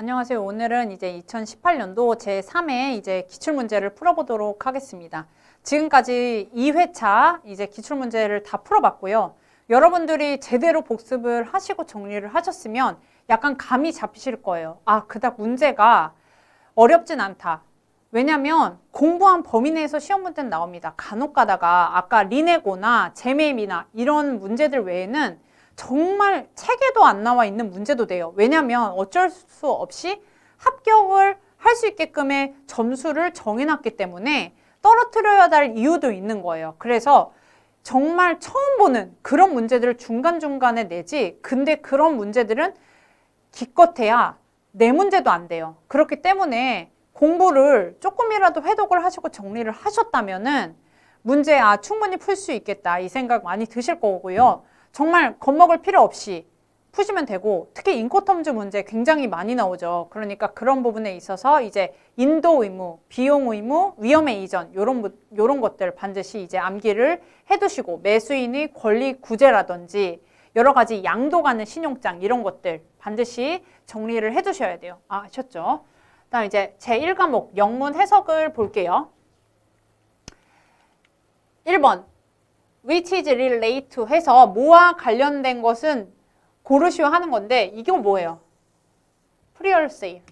안녕하세요. 오늘은 이제 2018년도 제3회 이제 기출문제를 풀어보도록 하겠습니다. 지금까지 2회차 이제 기출문제를 다 풀어봤고요. 여러분들이 제대로 복습을 하시고 정리를 하셨으면 약간 감이 잡히실 거예요. 아, 그닥 문제가 어렵진 않다. 왜냐면 공부한 범위 내에서 시험 문제는 나옵니다. 간혹 가다가 아까 리네고나 제메임이나 이런 문제들 외에는 정말 책에도 안 나와 있는 문제도 돼요. 왜냐면 어쩔 수 없이 합격을 할 수 있게끔의 점수를 정해놨기 때문에 떨어뜨려야 할 이유도 있는 거예요. 그래서 정말 처음 보는 그런 문제들을 중간중간에 내지, 근데 그런 문제들은 기껏해야 네 문제도 안 돼요. 그렇기 때문에 공부를 조금이라도 회독을 하시고 정리를 하셨다면은 문제 충분히 풀 수 있겠다 이 생각 많이 드실 거고요. 정말 겁먹을 필요 없이 푸시면 되고, 특히 인코텀즈 문제 굉장히 많이 나오죠. 그러니까 그런 부분에 있어서 이제 인도 의무, 비용 의무, 위험의 이전 요런 것들 반드시 이제 암기를 해두시고, 매수인의 권리 구제라든지 여러 가지 양도 가는 신용장 이런 것들 반드시 정리를 해두셔야 돼요. 아셨죠? 그다음 이제 제1과목 영문 해석을 볼게요. 1번 which is relate to 해서 뭐와 관련된 것은 고르시오 하는 건데, 이게 뭐예요? 프리얼세일.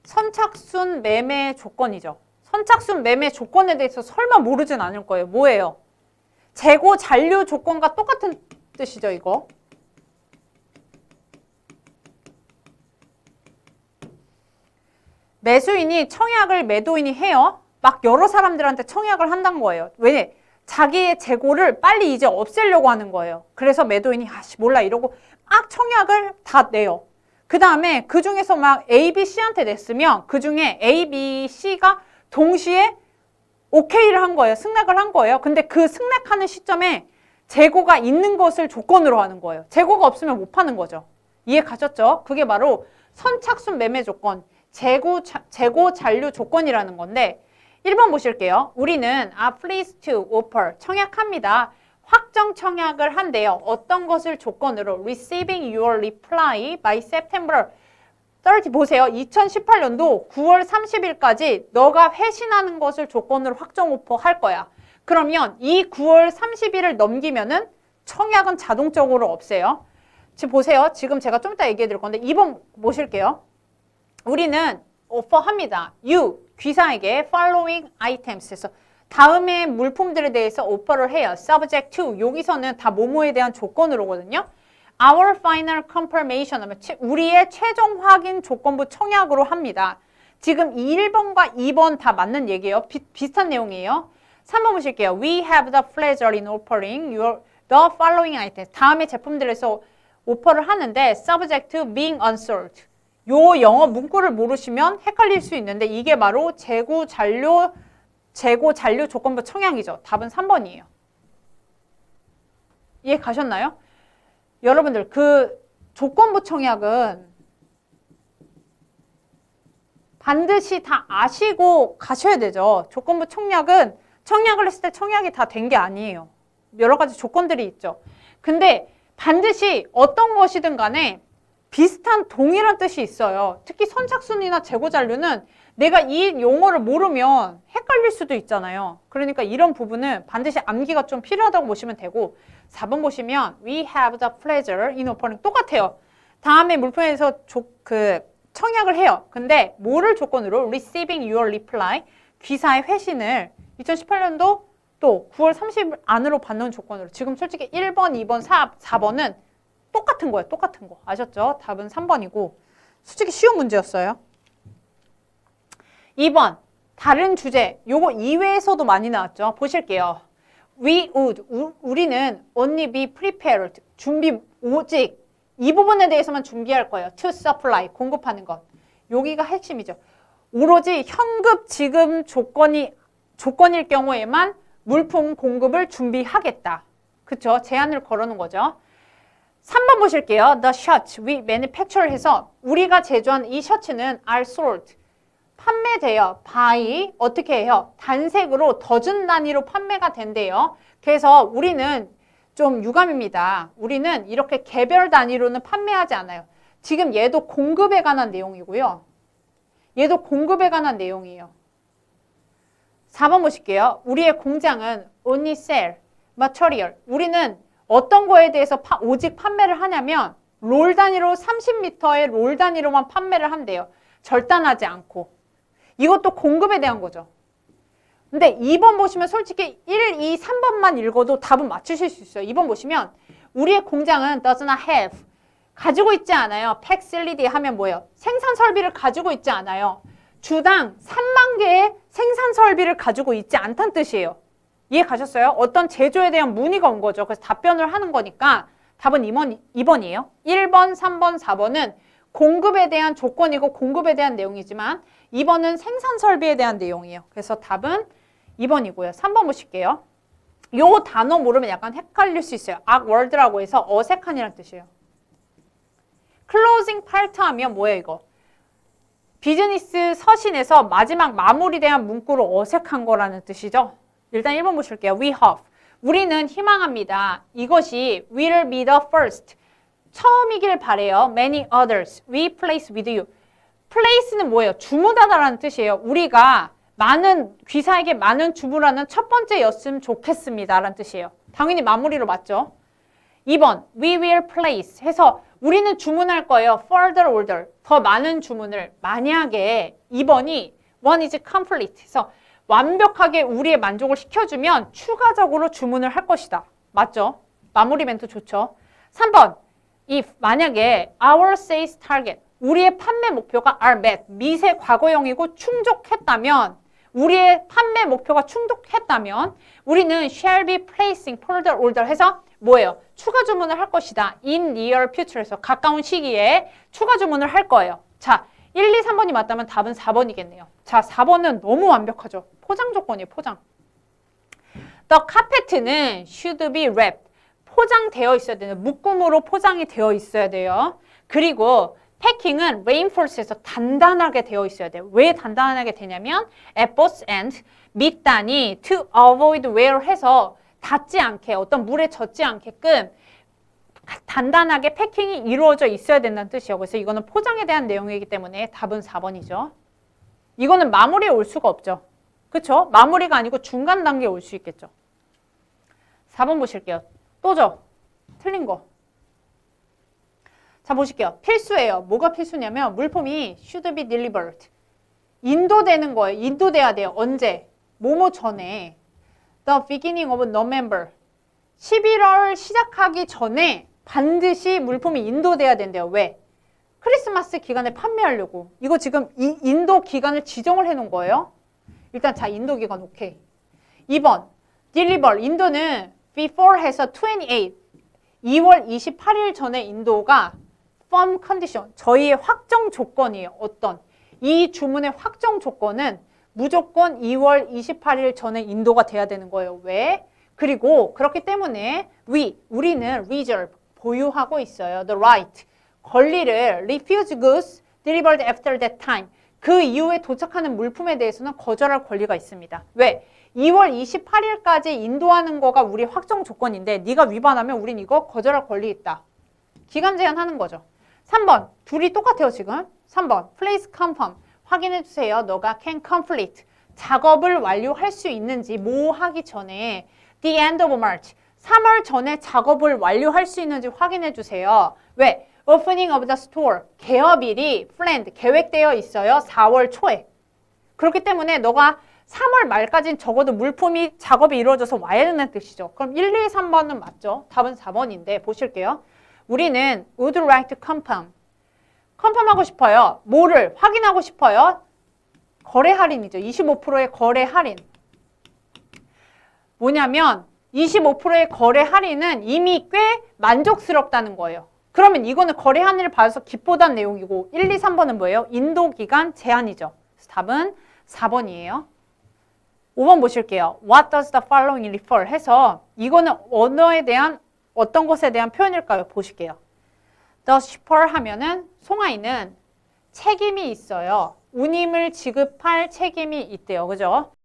선착순 매매 조건이죠. 선착순 매매 조건에 대해서 설마 모르진 않을 거예요. 뭐예요? 재고 잔류 조건과 똑같은 뜻이죠, 이거. 매수인이 청약을 매도인이 해요. 막 여러 사람들한테 청약을 한다는 거예요. 왜? 자기의 재고를 빨리 이제 없애려고 하는 거예요. 그래서 매도인이 몰라 이러고 막 청약을 다 내요. 그 다음에 그 중에서 막 A, B, C한테 냈으면 그 중에 A, B, C가 동시에 오케이를 한 거예요. 승낙을 한 거예요. 근데 그 승낙하는 시점에 재고가 있는 것을 조건으로 하는 거예요. 재고가 없으면 못 파는 거죠. 이해 가셨죠? 그게 바로 선착순 매매 조건, 재고 잔류 조건이라는 건데, 1번 보실게요. 우리는 please to offer, 청약합니다. 확정 청약을 한대요. 어떤 것을 조건으로? Receiving your reply by September 30. 보세요. 2018년도 9월 30일까지 너가 회신하는 것을 조건으로 확정 오퍼 할 거야. 그러면 이 9월 30일을 넘기면은 청약은 자동적으로 없애요. 지금 보세요. 지금 제가 좀 이따 얘기해 드릴 건데 2번 보실게요. 우리는 오퍼합니다. You, 귀사에게 following items 해서 다음의 물품들에 대해서 오퍼를 해요. subject to, 여기서는 다 뭐뭐에 대한 조건으로거든요. Our final confirmation 하면 우리의 최종 확인 조건부 청약으로 합니다. 지금 1번과 2번 다 맞는 얘기예요. 비슷한 내용이에요. 3번 보실게요. We have the pleasure in offering the following items. 다음의 제품들에서 오퍼를 하는데 subject to being unsold. 요 영어 문구를 모르시면 헷갈릴 수 있는데 이게 바로 재고 잔류 조건부 청약이죠. 답은 3번이에요. 이해 가셨나요? 여러분들 그 조건부 청약은 반드시 다 아시고 가셔야 되죠. 조건부 청약은 청약을 했을 때 청약이 다 된 게 아니에요. 여러 가지 조건들이 있죠. 근데 반드시 어떤 것이든 간에 비슷한 동일한 뜻이 있어요. 특히 선착순이나 재고 잔류는 내가 이 용어를 모르면 헷갈릴 수도 있잖아요. 그러니까 이런 부분은 반드시 암기가 좀 필요하다고 보시면 되고, 4번 보시면 We have the pleasure in offering 똑같아요. 다음에 물품에서 청약을 해요. 근데 뭐를 조건으로? Receiving your reply, 귀사의 회신을 2018년도 또 9월 30일 안으로 받는 조건으로. 지금 솔직히 1번, 2번, 4번은 똑같은 거예요. 똑같은 거. 아셨죠? 답은 3번이고 솔직히 쉬운 문제였어요. 2번 다른 주제. 요거 2회에서도 많이 나왔죠. 보실게요. We would, 우리는 only be prepared, 오직 이 부분에 대해서만 준비할 거예요. To supply, 공급하는 것. 여기가 핵심이죠. 오로지 현금 지급 조건일 경우에만 물품 공급을 준비하겠다. 그쵸? 제한을 걸어놓은 거죠. 3번 보실게요. The shirts we manufacture 해서 우리가 제조한 이 셔츠는 are sold. 판매돼요. by 어떻게 해요? 단색으로 더즌 단위로 판매가 된대요. 그래서 우리는 좀 유감입니다. 우리는 이렇게 개별 단위로는 판매하지 않아요. 지금 얘도 공급에 관한 내용이고요. 얘도 공급에 관한 내용이에요. 4번 보실게요. 우리의 공장은 only sell material. 우리는 어떤 거에 대해서 오직 판매를 하냐면 롤 단위로 30m의 롤 단위로만 판매를 한대요. 절단하지 않고. 이것도 공급에 대한 거죠. 근데 2번 보시면 솔직히 1, 2, 3번만 읽어도 답은 맞추실 수 있어요. 2번 보시면 우리의 공장은 does not have 가지고 있지 않아요. facility 하면 뭐예요? 생산 설비를 가지고 있지 않아요. 주당 3만 개의 생산 설비를 가지고 있지 않다는 뜻이에요. 이해 가셨어요? 어떤 제조에 대한 문의가 온 거죠. 그래서 답변을 하는 거니까 답은 2번이에요. 1번, 3번, 4번은 공급에 대한 조건이고 공급에 대한 내용이지만 2번은 생산 설비에 대한 내용이에요. 그래서 답은 2번이고요. 3번 보실게요. 요 단어 모르면 약간 헷갈릴 수 있어요. awkward라고 해서 어색한이라는 뜻이에요. closing part 하면 뭐예요 이거? 비즈니스 서신에서 마지막 마무리된 문구로 어색한 거라는 뜻이죠. 일단 1번 보실게요. We hope. 우리는 희망합니다. 이것이 will be the first. 처음이길 바래요. Many others. We place with you. place는 뭐예요? 주문하다라는 뜻이에요. 우리가 많은 귀사에게 많은 주문하는 첫 번째였으면 좋겠습니다. 라는 뜻이에요. 당연히 마무리로 맞죠? 2번 We will place 해서 우리는 주문할 거예요. Further order. 더 많은 주문을. 만약에 2번이 one is complete 해서 완벽하게 우리의 만족을 시켜주면 추가적으로 주문을 할 것이다. 맞죠? 마무리 멘트 좋죠? 3번 if 만약에 our sales target 우리의 판매 목표가 are met 미세 과거형이고 충족했다면 우리의 판매 목표가 충족했다면 우리는 shall be placing further order 해서 뭐예요? 추가 주문을 할 것이다. in near future에서 가까운 시기에 추가 주문을 할 거예요. 자, 1, 2, 3번이 맞다면 답은 4번이겠네요. 자, 4번은 너무 완벽하죠. 포장 조건이에요. 포장. The carpet는 should be wrapped. 포장되어 있어야 돼요. 묶음으로 포장이 되어 있어야 돼요. 그리고 패킹은 reinforce에서 단단하게 되어 있어야 돼요. 왜 단단하게 되냐면 at both end 밑단이 to avoid wear 해서 닿지 않게 어떤 물에 젖지 않게끔 단단하게 패킹이 이루어져 있어야 된다는 뜻이에요. 그래서 이거는 포장에 대한 내용이기 때문에 답은 4번이죠. 이거는 마무리에 올 수가 없죠. 그렇죠? 마무리가 아니고 중간 단계에 올 수 있겠죠. 4번 보실게요. 또죠? 틀린 거. 자, 보실게요. 필수예요. 뭐가 필수냐면 물품이 should be delivered. 인도되는 거예요. 인도돼야 돼요. 언제? 뭐뭐 전에. The beginning of November. 11월 시작하기 전에 반드시 물품이 인도돼야 된대요. 왜? 크리스마스 기간에 판매하려고. 이거 지금 이 인도 기간을 지정을 해놓은 거예요. 일단 자, 인도 기간 오케이. 2번, deliver. 인도는 before 해서 28. 2월 28일 전에 인도가 firm condition. 저희의 확정 조건이에요. 어떤? 이 주문의 확정 조건은 무조건 2월 28일 전에 인도가 돼야 되는 거예요. 왜? 그리고 그렇기 때문에 우리는 reserve, 보유하고 있어요. The right, 권리를 refuse goods delivered after that time. 그 이후에 도착하는 물품에 대해서는 거절할 권리가 있습니다. 왜? 2월 28일까지 인도하는 거가 우리 확정 조건인데 네가 위반하면 우린 이거 거절할 권리 있다. 기간 제한하는 거죠. 3번, 둘이 똑같아요 지금. 3번, please confirm. 확인해 주세요. 너가 can complete. 작업을 완료할 수 있는지 뭐 하기 전에 the end of March. 3월 전에 작업을 완료할 수 있는지 확인해 주세요. 왜? Opening of the store. 개업일이 planned, 계획되어 있어요. 4월 초에. 그렇기 때문에 너가 3월 말까지는 적어도 물품이 작업이 이루어져서 와야 된다는 뜻이죠. 그럼 1, 2, 3번은 맞죠? 답은 4번인데 보실게요. 우리는 would like to confirm. 컨펌하고 싶어요. 뭐를 확인하고 싶어요? 거래 할인이죠. 25%의 거래 할인. 뭐냐면 25%의 거래 할인은 이미 꽤 만족스럽다는 거예요. 그러면 이거는 거래 할인을 받아서 기쁘다는 내용이고 1, 2, 3번은 뭐예요? 인도기간 제한이죠. 그래서 답은 4번이에요. 5번 보실게요. What does the following refer? 해서 이거는 언어에 대한 어떤 것에 대한 표현일까요? 보실게요. The shipper 하면은 송아이는 책임이 있어요. 운임을 지급할 책임이 있대요. 그죠?